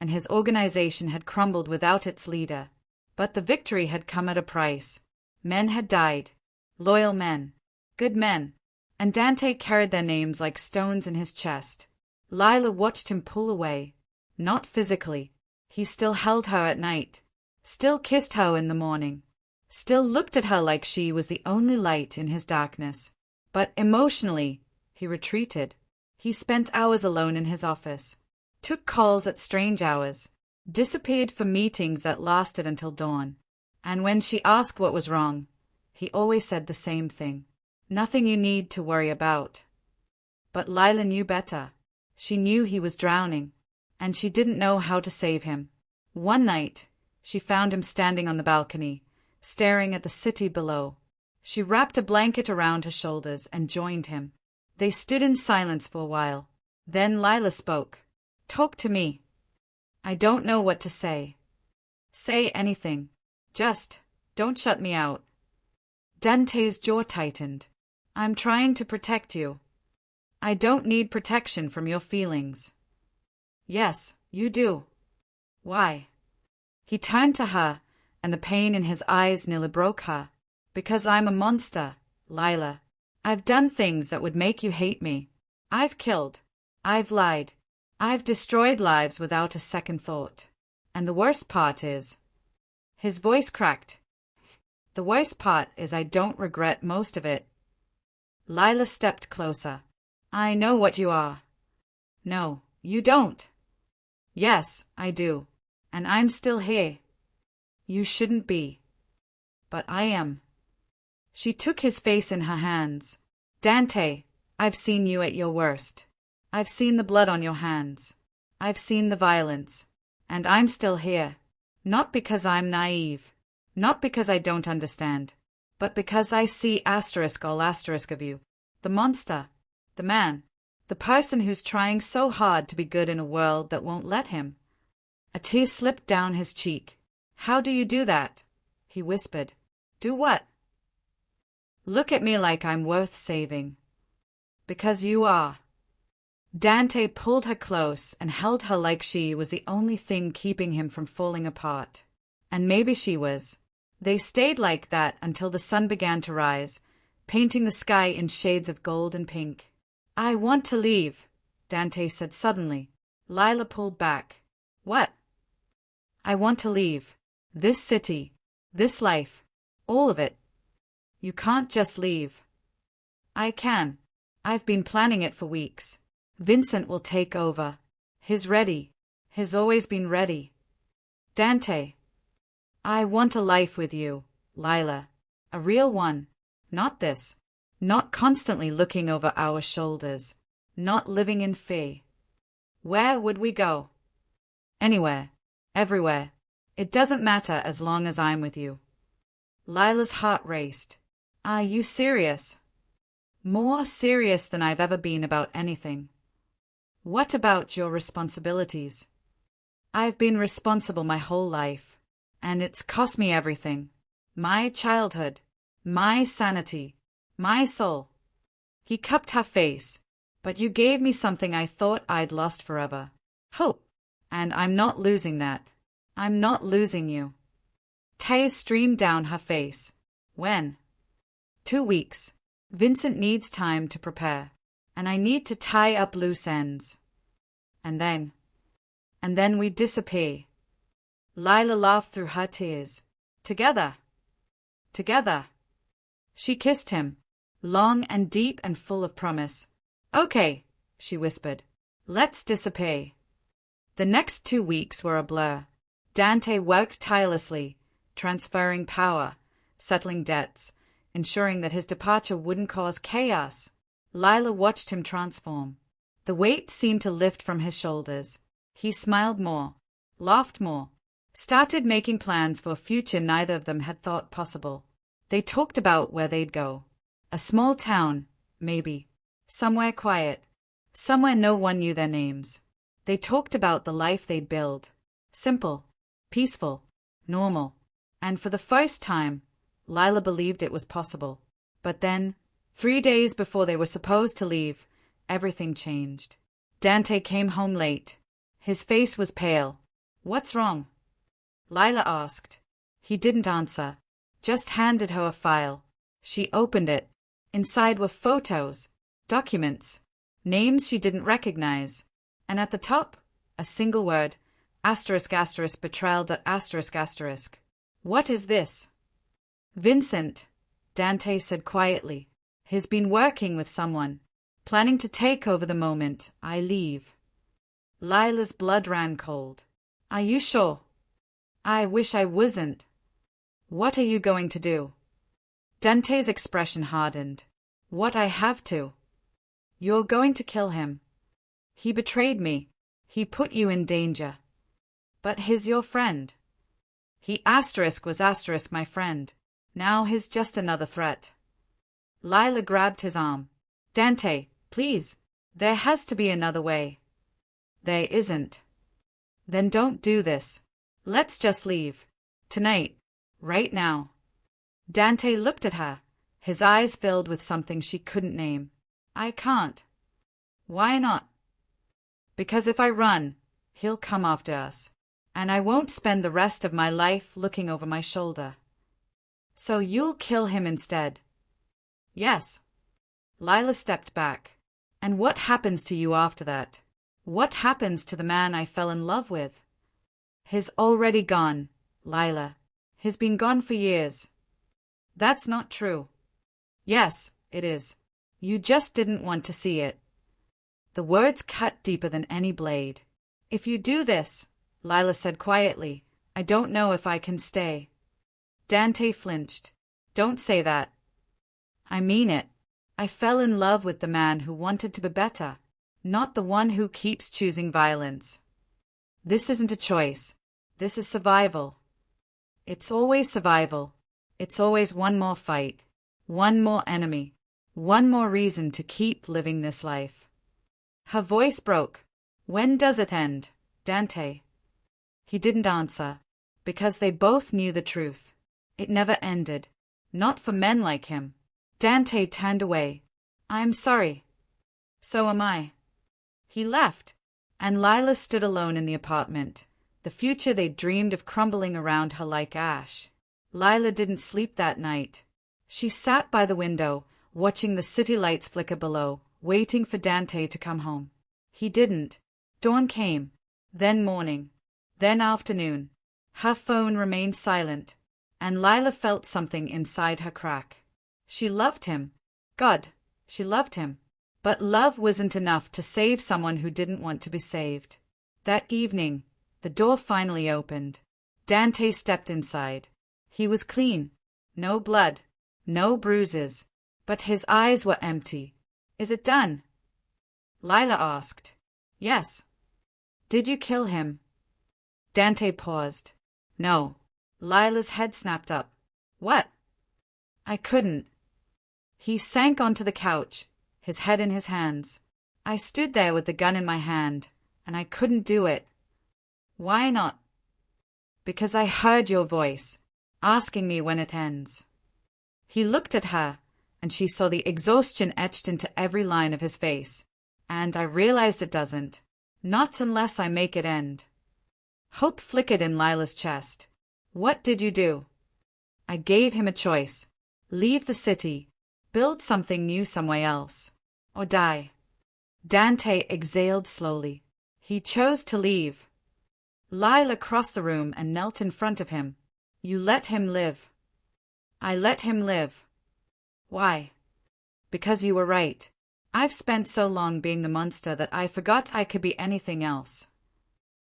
and his organization had crumbled without its leader. But the victory had come at a price. Men had died. Loyal men. Good men. And Dante carried their names like stones in his chest. Lila watched him pull away. Not physically. He still held her at night. Still kissed her in the morning. Still looked at her like she was the only light in his darkness. But emotionally, he retreated. He spent hours alone in his office. Took calls at strange hours. Disappeared for meetings that lasted until dawn. And when she asked what was wrong, he always said the same thing. "Nothing you need to worry about." But Lila knew better. She knew he was drowning, and she didn't know how to save him. One night, she found him standing on the balcony, staring at the city below. She wrapped a blanket around her shoulders and joined him. They stood in silence for a while. Then Lila spoke. "Talk to me. I don't know what to say." "Say anything. Just don't shut me out." Dante's jaw tightened. "I'm trying to protect you." "I don't need protection from your feelings." "Yes, you do." "Why?" He turned to her, and the pain in his eyes nearly broke her. "Because I'm a monster, Lila. I've done things that would make you hate me. I've killed. I've lied. I've destroyed lives without a second thought. And the worst part is..." His voice cracked. "The worst part is I don't regret most of it." Lila stepped closer. "I know what you are." "No, you don't." "Yes, I do. And I'm still here." "You shouldn't be." "But I am." She took his face in her hands. "Dante, I've seen you at your worst. I've seen the blood on your hands. I've seen the violence. And I'm still here. Not because I'm naive. Not because I don't understand. But because I see all asterisk of you. The monster. The man. The person who's trying so hard to be good in a world that won't let him." A tear slipped down his cheek. "How do you do that?" he whispered. "Do what?" "Look at me like I'm worth saving." "Because you are." Dante pulled her close and held her like she was the only thing keeping him from falling apart. And maybe she was. They stayed like that until the sun began to rise, painting the sky in shades of gold and pink. "I want to leave," Dante said suddenly. Lila pulled back. "What?" I want to leave. This city. This life. All of it. You can't just leave. I can. I've been planning it for weeks. Vincent will take over. He's ready. He's always been ready. Dante. I want a life with you, Lila. A real one. Not this. Not constantly looking over our shoulders. Not living in fear. Where would we go? Anywhere. Everywhere. It doesn't matter as long as I'm with you. Lila's heart raced. Are you serious? More serious than I've ever been about anything. What about your responsibilities? I've been responsible my whole life, and it's cost me everything. My childhood, my sanity, my soul. He cupped her face. But you gave me something I thought I'd lost forever. Hope. And I'm not losing that. I'm not losing you. Tears streamed down her face. When? 2 weeks. Vincent needs time to prepare. And I need to tie up loose ends. And then we disappear. Lila laughed through her tears. Together. Together. She kissed him. Long and deep and full of promise. Okay, she whispered. Let's disappear. The next 2 weeks were a blur. Dante worked tirelessly, transferring power, settling debts, ensuring that his departure wouldn't cause chaos. Lila watched him transform. The weight seemed to lift from his shoulders. He smiled more, laughed more, started making plans for a future neither of them had thought possible. They talked about where they'd go. A small town, maybe. Somewhere quiet. Somewhere no one knew their names. They talked about the life they'd build. Simple, peaceful, normal. And for the first time, Lila believed it was possible. But then, 3 days before they were supposed to leave, everything changed. Dante came home late. His face was pale. What's wrong? Lila asked. He didn't answer. Just handed her a file. She opened it. Inside were photos. Documents, names she didn't recognize, and at the top, a single word, **betrayal. **. What is this? Vincent, Dante said quietly. He's been working with someone, planning to take over the moment I leave. Lila's blood ran cold. Are you sure? I wish I wasn't. What are you going to do? Dante's expression hardened. What I have to. You're going to kill him. He betrayed me. He put you in danger. But he's your friend. He was my friend. Now he's just another threat. Lila grabbed his arm. Dante, please. There has to be another way. There isn't. Then don't do this. Let's just leave. Tonight. Right now. Dante looked at her, his eyes filled with something she couldn't name. I can't. Why not? Because if I run, he'll come after us, and I won't spend the rest of my life looking over my shoulder. So you'll kill him instead? Yes. Lila stepped back. And what happens to you after that? What happens to the man I fell in love with? He's already gone, Lila. He's been gone for years. That's not true. Yes, it is. You just didn't want to see it. The words cut deeper than any blade. If you do this, Lila said quietly, I don't know if I can stay. Dante flinched. Don't say that. I mean it. I fell in love with the man who wanted to be better, not the one who keeps choosing violence. This isn't a choice. This is survival. It's always survival. It's always one more fight, one more enemy. One more reason to keep living this life. Her voice broke. When does it end, Dante? He didn't answer, because they both knew the truth. It never ended. Not for men like him. Dante turned away. I'm sorry. So am I. He left, and Lila stood alone in the apartment. The future they'd dreamed of crumbling around her like ash. Lila didn't sleep that night. She sat by the window, watching the city lights flicker below, waiting for Dante to come home. He didn't. Dawn came, then morning, then afternoon. Her phone remained silent, and Lila felt something inside her crack. She loved him. God, she loved him. But love wasn't enough to save someone who didn't want to be saved. That evening, the door finally opened. Dante stepped inside. He was clean. No blood. No bruises. But his eyes were empty. Is it done? Lila asked. Yes. Did you kill him? Dante paused. No. Lila's head snapped up. What? I couldn't. He sank onto the couch, his head in his hands. I stood there with the gun in my hand, and I couldn't do it. Why not? Because I heard your voice, asking me when it ends. He looked at her, and she saw the exhaustion etched into every line of his face. And I realized it doesn't. Not unless I make it end. Hope flickered in Lila's chest. What did you do? I gave him a choice. Leave the city. Build something new somewhere else. Or die. Dante exhaled slowly. He chose to leave. Lila crossed the room and knelt in front of him. You let him live. I let him live. Why? Because you were right. I've spent so long being the monster that I forgot I could be anything else.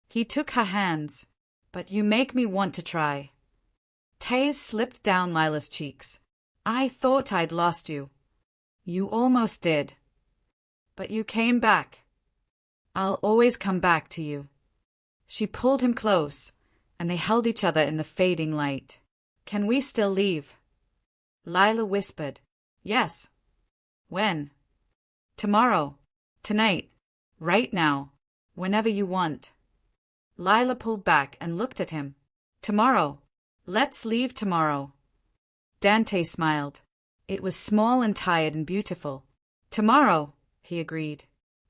He took her hands. But you make me want to try. Tears slipped down Lila's cheeks. I thought I'd lost you. You almost did. But you came back. I'll always come back to you. She pulled him close, and they held each other in the fading light. Can we still leave? Lila whispered. Yes. When? Tomorrow. Tonight. Right now. Whenever you want. Lila pulled back and looked at him. Tomorrow. Let's leave tomorrow. Dante smiled. It was small and tired and beautiful. Tomorrow, he agreed.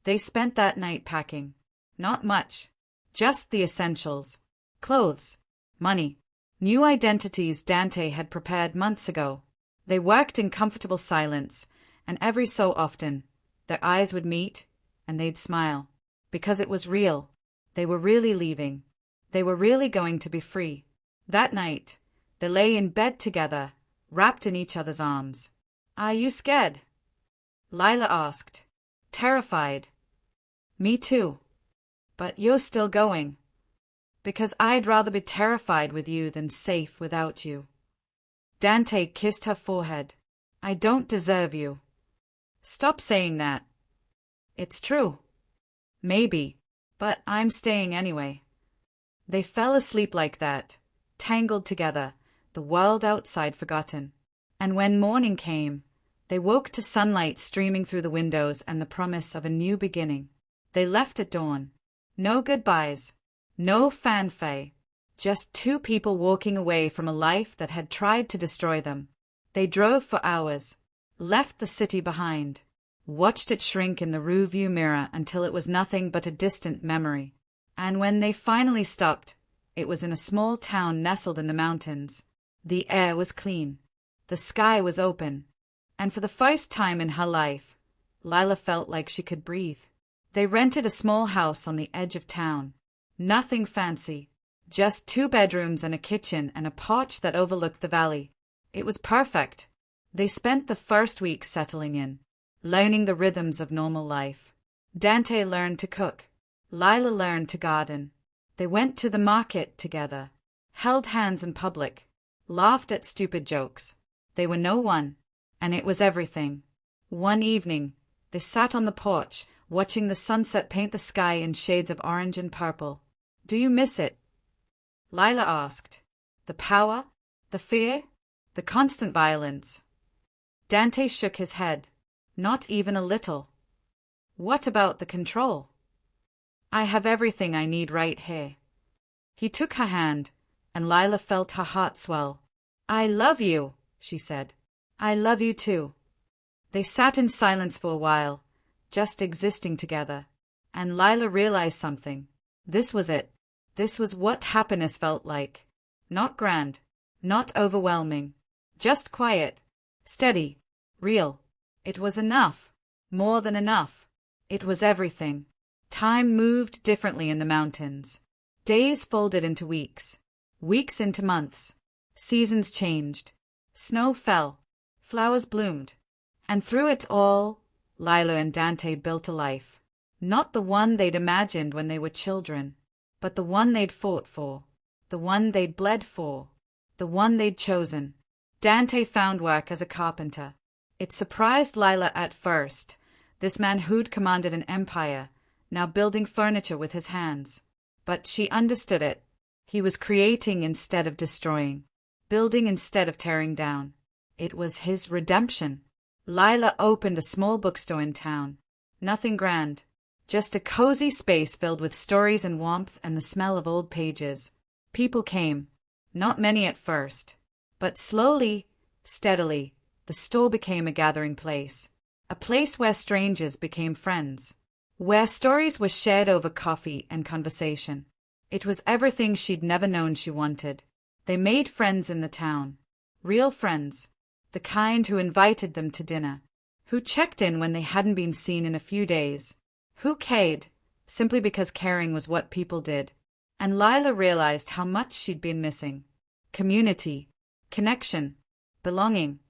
They spent that night packing. Not much. Just the essentials. Clothes. Money. New identities Dante had prepared months ago. They worked in comfortable silence, and every so often, their eyes would meet, and they'd smile. Because it was real. They were really leaving. They were really going to be free. That night, they lay in bed together, wrapped in each other's arms. Are you scared? Lila asked. Terrified. Me too. But you're still going. Because I'd rather be terrified with you than safe without you. Dante kissed her forehead. I don't deserve you. Stop saying that. It's true. Maybe, but I'm staying anyway. They fell asleep like that, tangled together, the world outside forgotten. And when morning came, they woke to sunlight streaming through the windows and the promise of a new beginning. They left at dawn. No goodbyes, no fanfare, just two people walking away from a life that had tried to destroy them. They drove for hours, left the city behind, watched it shrink in the rearview mirror until it was nothing but a distant memory. And when they finally stopped, it was in a small town nestled in the mountains. The air was clean. The sky was open. And for the first time in her life, Lila felt like she could breathe. They rented a small house on the edge of town. Nothing fancy. Just 2 bedrooms and a kitchen and a porch that overlooked the valley. It was perfect. They spent the first week settling in, learning the rhythms of normal life. Dante learned to cook. Lila learned to garden. They went to the market together, held hands in public, laughed at stupid jokes. They were no one, and it was everything. One evening, they sat on the porch, watching the sunset paint the sky in shades of orange and purple. Do you miss it? Lila asked. The power? The fear? The constant violence? Dante shook his head. Not even a little. What about the control? I have everything I need right here. He took her hand, and Lila felt her heart swell. I love you, she said. I love you too. They sat in silence for a while, just existing together. And Lila realized something. This was it. This was what happiness felt like. Not grand, not overwhelming. Just quiet, steady, real. It was enough. More than enough. It was everything. Time moved differently in the mountains. Days folded into weeks. Weeks into months. Seasons changed. Snow fell. Flowers bloomed. And through it all, Lila and Dante built a life. Not the one they'd imagined when they were children, but the one they'd fought for, the one they'd bled for, the one they'd chosen. Dante found work as a carpenter. It surprised Lila at first, this man who'd commanded an empire, now building furniture with his hands. But she understood it. He was creating instead of destroying, building instead of tearing down. It was his redemption. Lila opened a small bookstore in town. Nothing grand, just a cozy space filled with stories and warmth and the smell of old pages. People came, not many at first, but slowly, steadily, the store became a gathering place, a place where strangers became friends, where stories were shared over coffee and conversation. It was everything she'd never known she wanted. They made friends in the town, real friends, the kind who invited them to dinner, who checked in when they hadn't been seen in a few days, who cared, simply because caring was what people did. And Lila realized how much she'd been missing. Community, connection, belonging,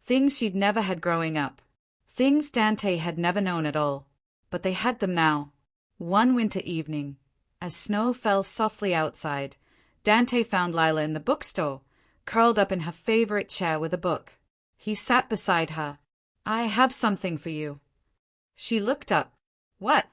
things she'd never had growing up, things Dante had never known at all. But they had them now. One winter evening, as snow fell softly outside, Dante found Lila in the bookstore, curled up in her favorite chair with a book. He sat beside her. "I have something for you." She looked up. "What?"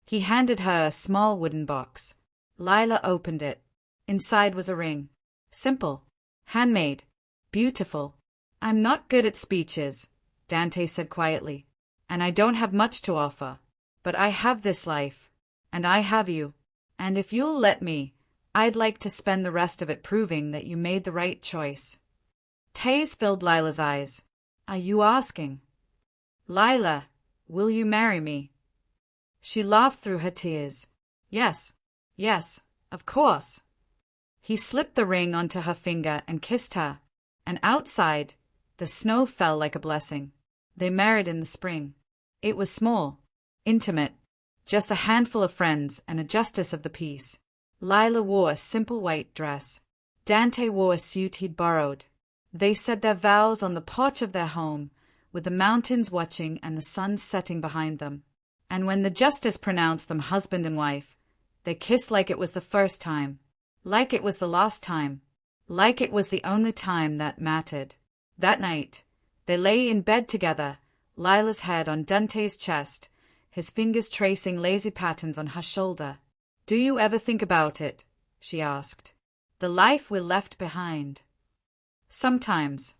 He handed her a small wooden box. Lila opened it. Inside was a ring. Simple. Handmade. Beautiful. "I'm not good at speeches," Dante said quietly, "and I don't have much to offer. But I have this life. And I have you. And if you'll let me, I'd like to spend the rest of it proving that you made the right choice." Tears filled Lila's eyes. "Are you asking?" "Lila, will you marry me?" She laughed through her tears. "Yes, yes, of course." He slipped the ring onto her finger and kissed her. And outside, the snow fell like a blessing. They married in the spring. It was small, intimate, just a handful of friends and a justice of the peace. Lila wore a simple white dress. Dante wore a suit he'd borrowed. They said their vows on the porch of their home, with the mountains watching and the sun setting behind them. And when the justice pronounced them husband and wife, they kissed like it was the first time, like it was the last time, like it was the only time that mattered. That night, they lay in bed together, Lila's head on Dante's chest, his fingers tracing lazy patterns on her shoulder. "Do you ever think about it?" she asked. "The life we left behind?" "Sometimes."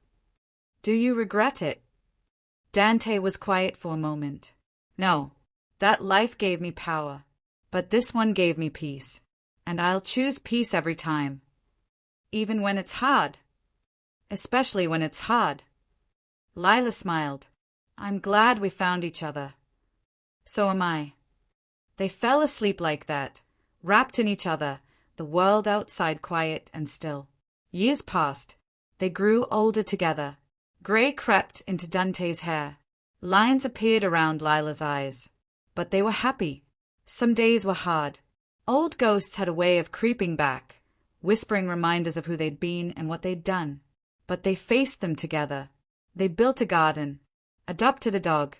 "Do you regret it?" Dante was quiet for a moment. "No, that life gave me power, but this one gave me peace, and I'll choose peace every time. Even when it's hard. Especially when it's hard." Lila smiled. "I'm glad we found each other." "So am I." They fell asleep like that, wrapped in each other, the world outside quiet and still. Years passed. They grew older together. Gray crept into Dante's hair. Lines appeared around Lila's eyes. But they were happy. Some days were hard. Old ghosts had a way of creeping back, whispering reminders of who they'd been and what they'd done. But they faced them together. They built a garden, adopted a dog,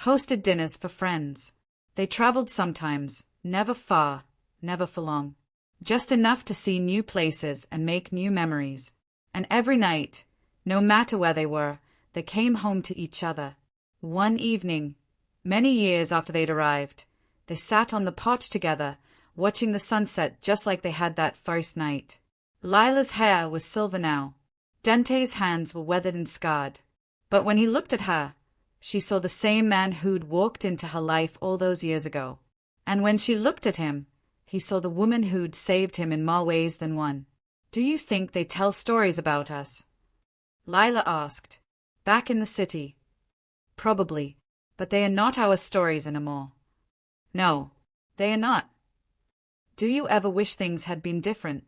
hosted dinners for friends. They traveled sometimes, never far, never for long. Just enough to see new places and make new memories. And every night, no matter where they were, they came home to each other. One evening, many years after they'd arrived, they sat on the porch together, watching the sunset just like they had that first night. Lila's hair was silver now. Dante's hands were weathered and scarred. But when he looked at her, she saw the same man who'd walked into her life all those years ago. And when she looked at him, he saw the woman who'd saved him in more ways than one. "Do you think they tell stories about us?" Lila asked. "Back in the city?" "Probably, but they are not our stories anymore." "No, they are not." "Do you ever wish things had been different?"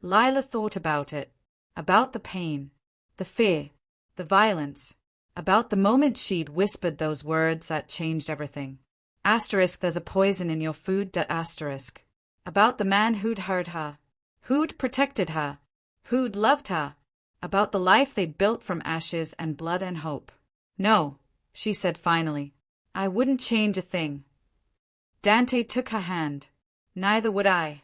Lila thought about it, about the pain, the fear, the violence, about the moment she'd whispered those words that changed everything. Asterisk, there's a poison in your food. Asterisk. About the man who'd hurt her. Who'd protected her? Who'd loved her? About the life they built from ashes and blood and hope. No, she said finally. I wouldn't change a thing. Dante took her hand. Neither would I.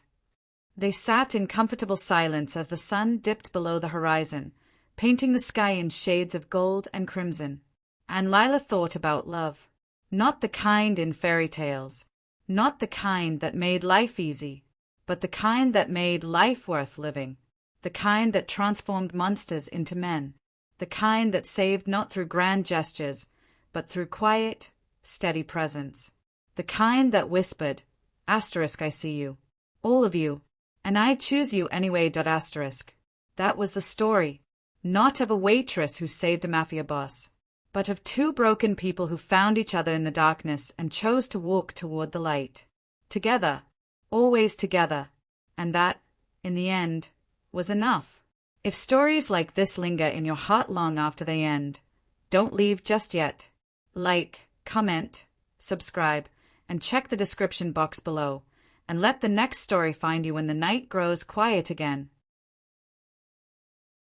They sat in comfortable silence as the sun dipped below the horizon, painting the sky in shades of gold and crimson. And Lila thought about love. Not the kind in fairy tales. Not the kind that made life easy, but the kind that made life worth living. The kind that transformed monsters into men. The kind that saved not through grand gestures, but through quiet, steady presence. The kind that whispered, asterisk I see you. All of you. And I choose you anyway. Asterisk. That was the story. Not of a waitress who saved a mafia boss, but of two broken people who found each other in the darkness and chose to walk toward the light. Together. Always together. And that, in the end, was enough. If stories like this linger in your heart long after they end, don't leave just yet. Like, comment, subscribe, and check the description box below, and let the next story find you when the night grows quiet again.